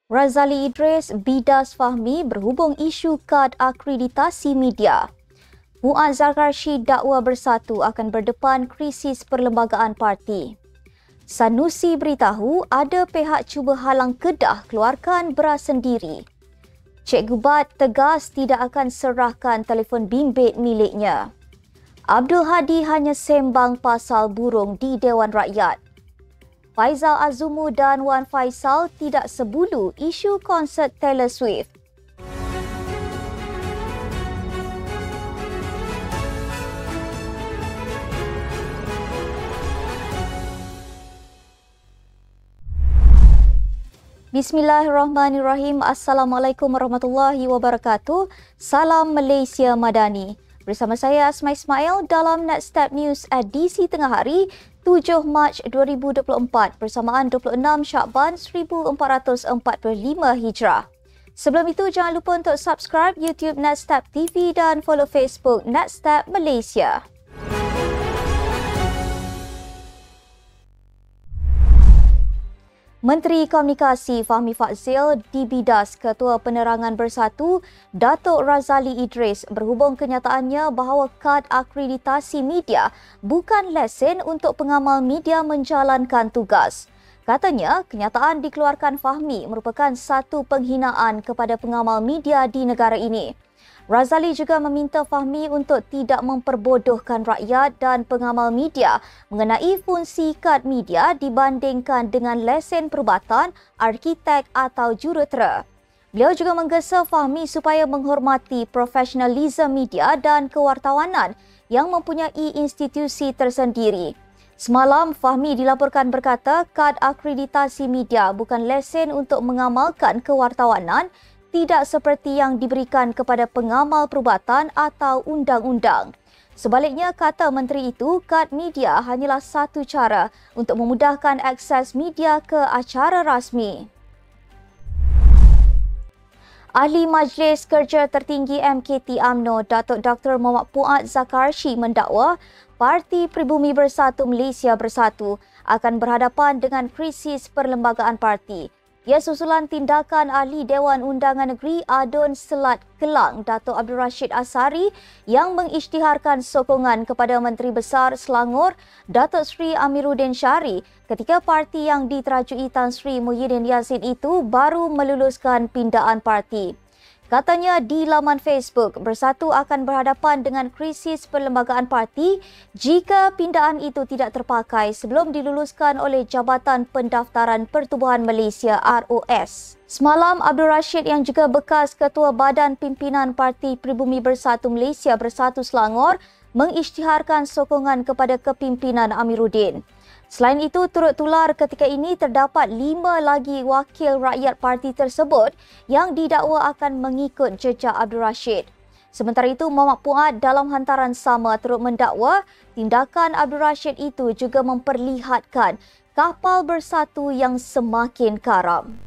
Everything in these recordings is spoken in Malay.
Razali Idris bidas Fahmi berhubung isu kad akreditasi media. Muaz Zakarshi dakwa Bersatu akan berdepan krisis perlembagaan parti. Sanusi beritahu ada pihak cuba halang Kedah keluarkan beras sendiri. Cikgu Bat tegas tidak akan serahkan telefon bimbit miliknya. Abdul Hadi hanya sembang pasal burung di Dewan Rakyat. Faizal Azumu dan Wan Faisal tidak sebulu isu konsert Taylor Swift. Bismillahirrahmanirrahim. Assalamualaikum warahmatullahi wabarakatuh. Salam Malaysia Madani. Bersama saya Asma Ismail dalam Netstep News edisi tengah hari 7 Mac 2024 bersamaan 26 Syakban 1445 Hijrah. Sebelum itu jangan lupa untuk subscribe YouTube Netstep TV dan follow Facebook Netstep Malaysia. Menteri Komunikasi Fahmi Fadzil dibidas Ketua Penerangan Bersatu Datuk Razali Idris berhubung kenyataannya bahawa kad akreditasi media bukan lesen untuk pengamal media menjalankan tugas. Katanya, kenyataan dikeluarkan Fahmi merupakan satu penghinaan kepada pengamal media di negara ini. Razali juga meminta Fahmi untuk tidak memperbodohkan rakyat dan pengamal media mengenai fungsi kad media dibandingkan dengan lesen perubatan, arkitek atau jurutera. Beliau juga menggesa Fahmi supaya menghormati profesionalisme media dan kewartawanan yang mempunyai institusi tersendiri. Semalam, Fahmi dilaporkan berkata kad akreditasi media bukan lesen untuk mengamalkan kewartawanan, tidak seperti yang diberikan kepada pengamal perubatan atau undang-undang. Sebaliknya, kata menteri itu, kad media hanyalah satu cara untuk memudahkan akses media ke acara rasmi. Ahli Majlis Kerja Tertinggi MKT UMNO, Datuk Dr. Muhammad Muaz Zakarshi mendakwa Parti Pribumi Bersatu Malaysia Bersatu akan berhadapan dengan krisis perlembagaan parti. Ia susulan tindakan Ahli Dewan Undangan Negeri Adun Selat Kelang Datuk Abdul Rashid Asari yang mengisytiharkan sokongan kepada Menteri Besar Selangor Datuk Seri Amiruddin Syari ketika parti yang diterajui Tan Sri Muhyiddin Yassin itu baru meluluskan pindaan parti. Katanya di laman Facebook, Bersatu akan berhadapan dengan krisis perlembagaan parti jika pindaan itu tidak terpakai sebelum diluluskan oleh Jabatan Pendaftaran Pertubuhan Malaysia ROS. Semalam, Abdul Rashid yang juga bekas Ketua Badan Pimpinan Parti Pribumi Bersatu Malaysia Bersatu Selangor mengisytiharkan sokongan kepada kepimpinan Amiruddin. Selain itu, turut tular ketika ini terdapat 5 lagi wakil rakyat parti tersebut yang didakwa akan mengikut jejak Abdul Rashid. Sementara itu, Muhammad Muaz dalam hantaran sama turut mendakwa tindakan Abdul Rashid itu juga memperlihatkan kapal Bersatu yang semakin karam.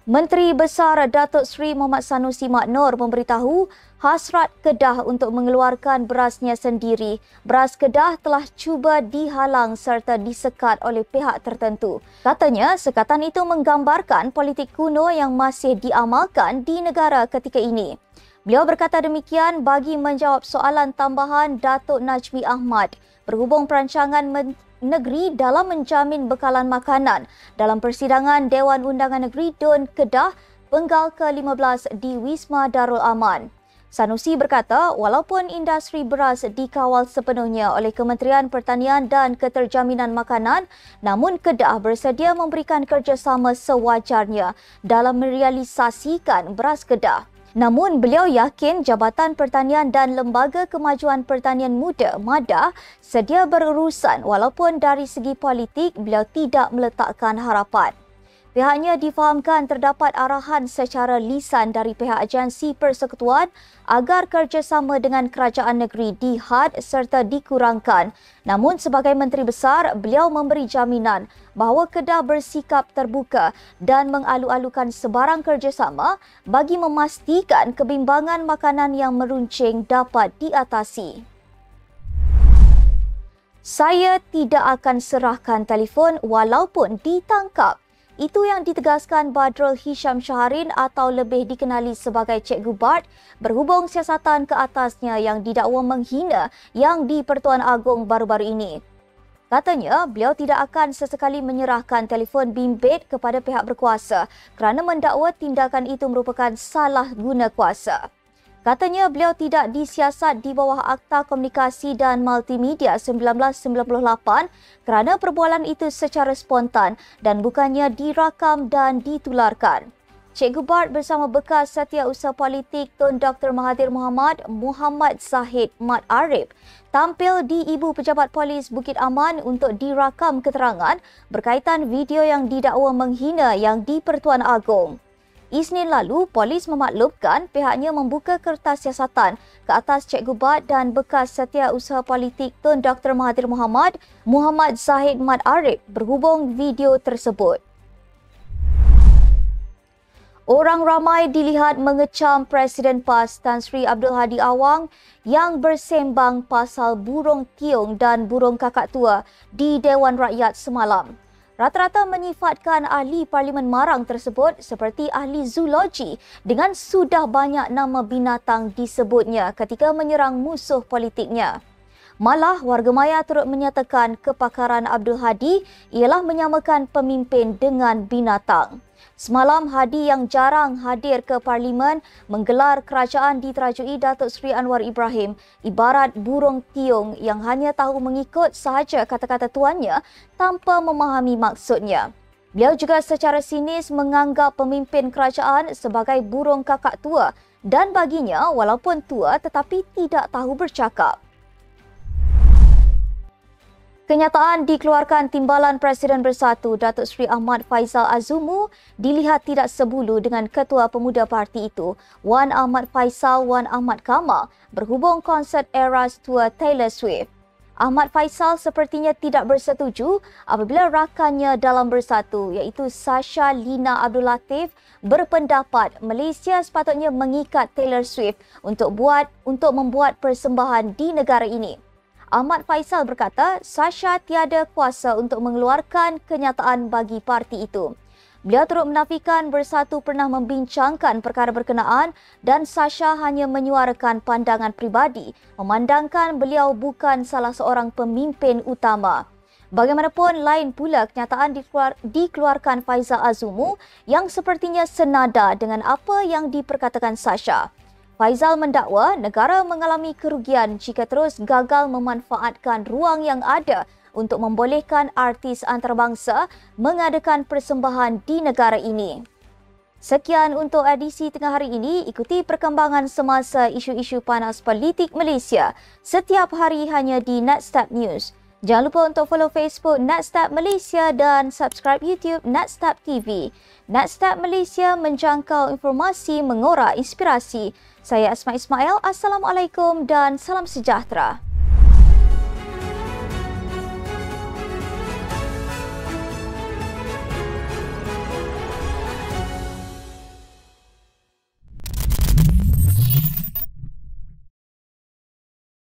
Menteri Besar Datuk Seri Muhammad Sanusi Mak Noor memberitahu hasrat Kedah untuk mengeluarkan berasnya sendiri. Beras Kedah telah cuba dihalang serta disekat oleh pihak tertentu. Katanya, sekatan itu menggambarkan politik kuno yang masih diamalkan di negara ketika ini. Beliau berkata demikian bagi menjawab soalan tambahan Datuk Najmi Ahmad berhubung perancangan negeri dalam menjamin bekalan makanan dalam persidangan Dewan Undangan Negeri Dun Kedah Penggal ke-15 di Wisma Darul Aman. Sanusi berkata, walaupun industri beras dikawal sepenuhnya oleh Kementerian Pertanian dan Keterjaminan Makanan, namun Kedah bersedia memberikan kerjasama sewajarnya dalam merealisasikan beras Kedah. Namun beliau yakin Jabatan Pertanian dan Lembaga Kemajuan Pertanian Muda MADA sedia berurusan walaupun dari segi politik beliau tidak meletakkan harapan. Pihaknya difahamkan terdapat arahan secara lisan dari pihak agensi persekutuan agar kerjasama dengan kerajaan negeri dihad serta dikurangkan. Namun sebagai Menteri Besar, beliau memberi jaminan bahawa Kedah bersikap terbuka dan mengalu-alukan sebarang kerjasama bagi memastikan kebimbangan makanan yang meruncing dapat diatasi. Saya tidak akan serahkan telefon walaupun ditangkap. Itu yang ditegaskan Badrul Hisham Syaharin atau lebih dikenali sebagai Cikgu Bart berhubung siasatan ke atasnya yang didakwa menghina yang di-Pertuan Agong baru-baru ini. Katanya, beliau tidak akan sesekali menyerahkan telefon bimbit kepada pihak berkuasa kerana mendakwa tindakan itu merupakan salah guna kuasa. Katanya beliau tidak disiasat di bawah Akta Komunikasi dan Multimedia 1998 kerana perbualan itu secara spontan dan bukannya dirakam dan ditularkan. Cikgu Bart bersama bekas setiausaha politik Tun Dr. Mahathir Mohamad, Muhammad Zahid Mat Arif, tampil di Ibu Pejabat Polis Bukit Aman untuk dirakam keterangan berkaitan video yang didakwa menghina yang di-Pertuan Agong. Isnin lalu, polis memaklumkan pihaknya membuka kertas siasatan ke atas Cikgu Bart dan bekas setiausaha politik Tun Dr. Mahathir Mohamad, Muhammad Zahid Mat Arif berhubung video tersebut. Orang ramai dilihat mengecam Presiden PAS Tan Sri Abdul Hadi Awang yang bersembang pasal burung tiung dan burung kakak tua di Dewan Rakyat semalam. Rata-rata menyifatkan ahli Parlimen Marang tersebut seperti ahli zoologi dengan sudah banyak nama binatang disebutnya ketika menyerang musuh politiknya. Malah, warga maya turut menyatakan kepakaran Abdul Hadi ialah menyamakan pemimpin dengan binatang. Semalam, Hadi yang jarang hadir ke Parlimen menggelar kerajaan diterajui Datuk Seri Anwar Ibrahim ibarat burung tiung yang hanya tahu mengikut sahaja kata-kata tuannya tanpa memahami maksudnya. Beliau juga secara sinis menganggap pemimpin kerajaan sebagai burung kakak tua dan baginya walaupun tua tetapi tidak tahu bercakap. Kenyataan dikeluarkan Timbalan Presiden Bersatu Datuk Seri Ahmad Faizal Azumu dilihat tidak sebulu dengan Ketua Pemuda Parti itu, Wan Ahmad Faisal Wan Ahmad Kamal, berhubung konsert Eras Tour Taylor Swift. Ahmad Faisal sepertinya tidak bersetuju apabila rakannya dalam Bersatu iaitu Sasha Lina Abdul Latif berpendapat Malaysia sepatutnya mengikat Taylor Swift untuk membuat persembahan di negara ini. Ahmad Faisal berkata Sasha tiada kuasa untuk mengeluarkan kenyataan bagi parti itu. Beliau turut menafikan Bersatu pernah membincangkan perkara berkenaan dan Sasha hanya menyuarakan pandangan pribadi memandangkan beliau bukan salah seorang pemimpin utama. Bagaimanapun, lain pula kenyataan dikeluarkan Faizal Azumu yang sepertinya senada dengan apa yang diperkatakan Sasha. Faizal mendakwa negara mengalami kerugian jika terus gagal memanfaatkan ruang yang ada untuk membolehkan artis antarabangsa mengadakan persembahan di negara ini. Sekian untuk edisi tengah hari ini. Ikuti perkembangan semasa isu-isu panas politik Malaysia setiap hari hanya di Netstab News. Jangan lupa untuk follow Facebook Netstab Malaysia dan subscribe YouTube Netstab TV. Netstab Malaysia menjangkau informasi mengorak inspirasi. Saya Asma Ismail. Assalamualaikum dan salam sejahtera.